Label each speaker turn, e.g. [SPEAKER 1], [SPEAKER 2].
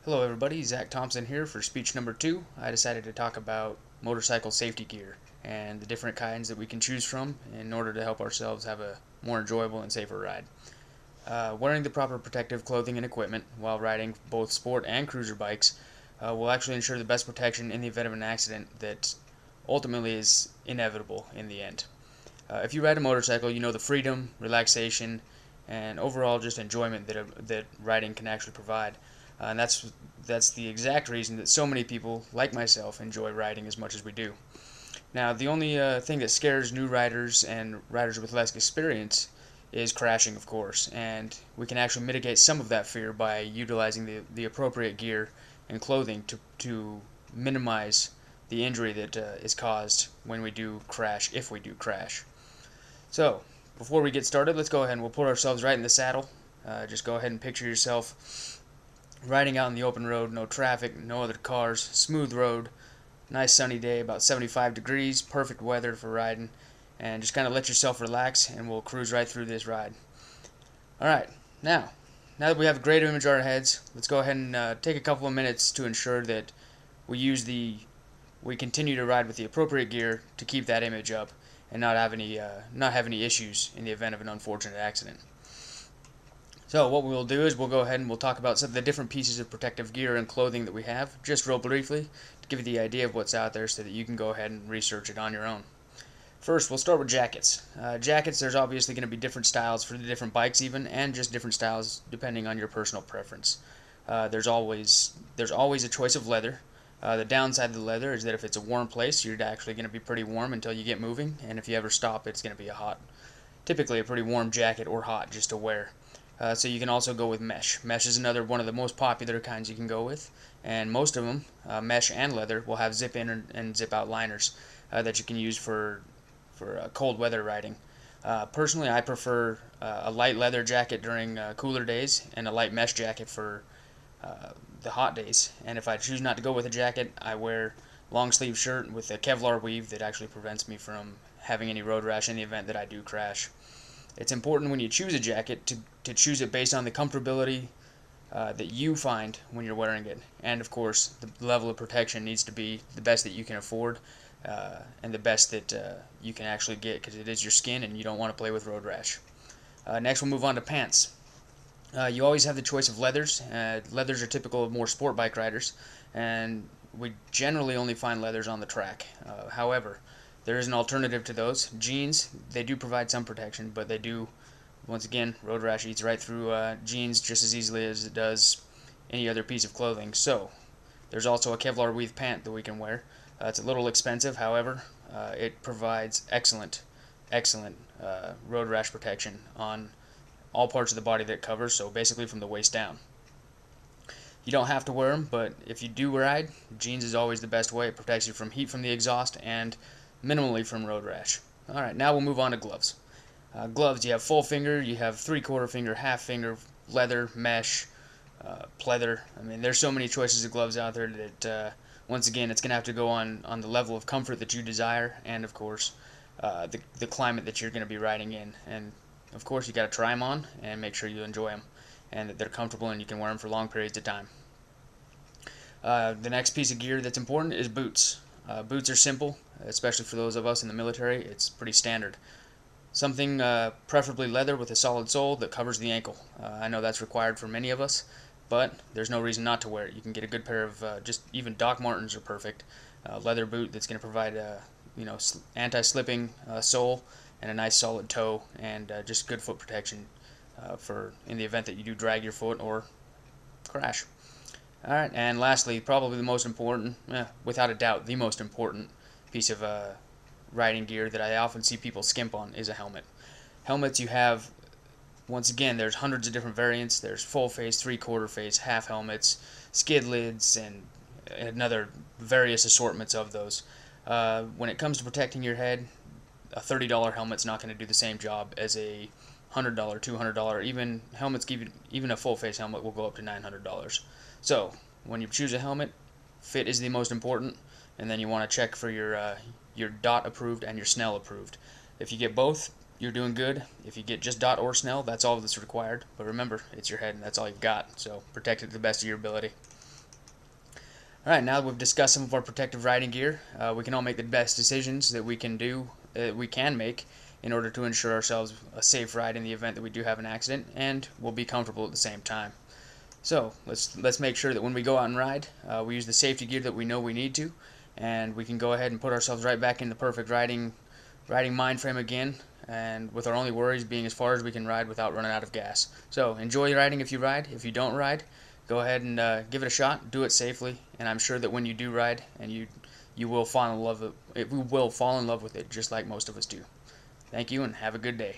[SPEAKER 1] Hello everybody, Zach Thompson here for speech number 2. I decided to talk about motorcycle safety gear and the different kinds that we can choose from in order to help ourselves have a more enjoyable and safer ride. Wearing the proper protective clothing and equipment while riding both sport and cruiser bikes will actually ensure the best protection in the event of an accident that ultimately is inevitable in the end. If you ride a motorcycle, you know the freedom, relaxation, and overall just enjoyment that riding can actually provide. And that's the exact reason that so many people, like myself, enjoy riding as much as we do. Now, the only thing that scares new riders and riders with less experience is crashing, of course, and we can actually mitigate some of that fear by utilizing the appropriate gear and clothing to minimize the injury that is caused when we do crash, if we do crash. So, before we get started, let's go ahead and we'll put ourselves right in the saddle. Just go ahead and picture yourself riding out in the open road, no traffic, no other cars, smooth road, nice sunny day, about 75 degrees, perfect weather for riding, and just kind of let yourself relax and we'll cruise right through this ride. Alright, now that we have a great image on our heads, let's go ahead and take a couple of minutes to ensure that we continue to ride with the appropriate gear to keep that image up and not have any issues in the event of an unfortunate accident. So what we'll do is we'll go ahead and we'll talk about some of the different pieces of protective gear and clothing that we have, just real briefly, to give you the idea of what's out there so that you can go ahead and research it on your own. First, we'll start with jackets. Jackets, there's obviously going to be different styles for the different bikes even, and just different styles depending on your personal preference. There's always a choice of leather. The downside of the leather is that if it's a warm place, you're actually going to be pretty warm until you get moving, and if you ever stop, it's going to be typically a pretty warm jacket or hot just to wear. So you can also go with mesh. Mesh is another one of the most popular kinds you can go with, and most of them, mesh and leather, will have zip-in and zip-out liners that you can use for cold weather riding. Personally, I prefer a light leather jacket during cooler days and a light mesh jacket for the hot days. And if I choose not to go with a jacket, I wear long sleeve shirt with a Kevlar weave that actually prevents me from having any road rash in the event that I do crash. It's important when you choose a jacket to choose it based on the comfortability that you find when you're wearing it. And of course, the level of protection needs to be the best that you can afford and the best that you can actually get, because it is your skin and you don't want to play with road rash. Next, we'll move on to pants. You always have the choice of leathers. Leathers are typical of more sport bike riders, and we generally only find leathers on the track. However, there is an alternative to those. Jeans, they do provide some protection, but they do, once again, road rash eats right through jeans just as easily as it does any other piece of clothing. So, there's also a Kevlar weave pant that we can wear. It's a little expensive, however, it provides excellent road rash protection on all parts of the body that it covers, so basically from the waist down. You don't have to wear them, but if you do ride, jeans is always the best way. It protects you from heat from the exhaust and minimally from road rash. Alright, now we'll move on to gloves. Gloves, you have full finger, you have 3/4 finger, half finger, leather, mesh, pleather. I mean, there's so many choices of gloves out there that, once again, it's going to have to go on the level of comfort that you desire, and of course, the climate that you're going to be riding in. And of course, you got to try them on and make sure you enjoy them, and that they're comfortable and you can wear them for long periods of time. The next piece of gear that's important is boots. Boots are simple, especially for those of us in the military. It's pretty standard. Something preferably leather with a solid sole that covers the ankle. I know that's required for many of us, but there's no reason not to wear it. You can get a good pair of just even Doc Martens are perfect. Leather boot that's going to provide anti-slipping sole and a nice solid toe and just good foot protection for in the event that you do drag your foot or crash. Alright, and lastly, probably the most important, without a doubt, the most important piece of riding gear that I often see people skimp on is a helmet. Helmets you have, once again, there's hundreds of different variants. There's full face, 3/4 face, half helmets, skid lids, and another various assortments of those. When it comes to protecting your head, a $30 helmet's not going to do the same job as a $100, $200, even a full face helmet will go up to $900. So, when you choose a helmet, fit is the most important, and then you want to check for your DOT approved and your Snell approved. If you get both, you're doing good. If you get just DOT or Snell, that's all that's required. But remember, it's your head and that's all you've got, so protect it to the best of your ability. Alright, now that we've discussed some of our protective riding gear, we can all make the best decisions that we can make in order to ensure ourselves a safe ride in the event that we do have an accident, and we'll be comfortable at the same time. So let's make sure that when we go out and ride, we use the safety gear that we know we need to, and we can go ahead and put ourselves right back in the perfect riding mind frame again, and with our only worries being as far as we can ride without running out of gas. So enjoy riding if you ride. If you don't ride, go ahead and give it a shot. Do it safely, and I'm sure that when you do ride, and you will fall in love with it just like most of us do. Thank you, and have a good day.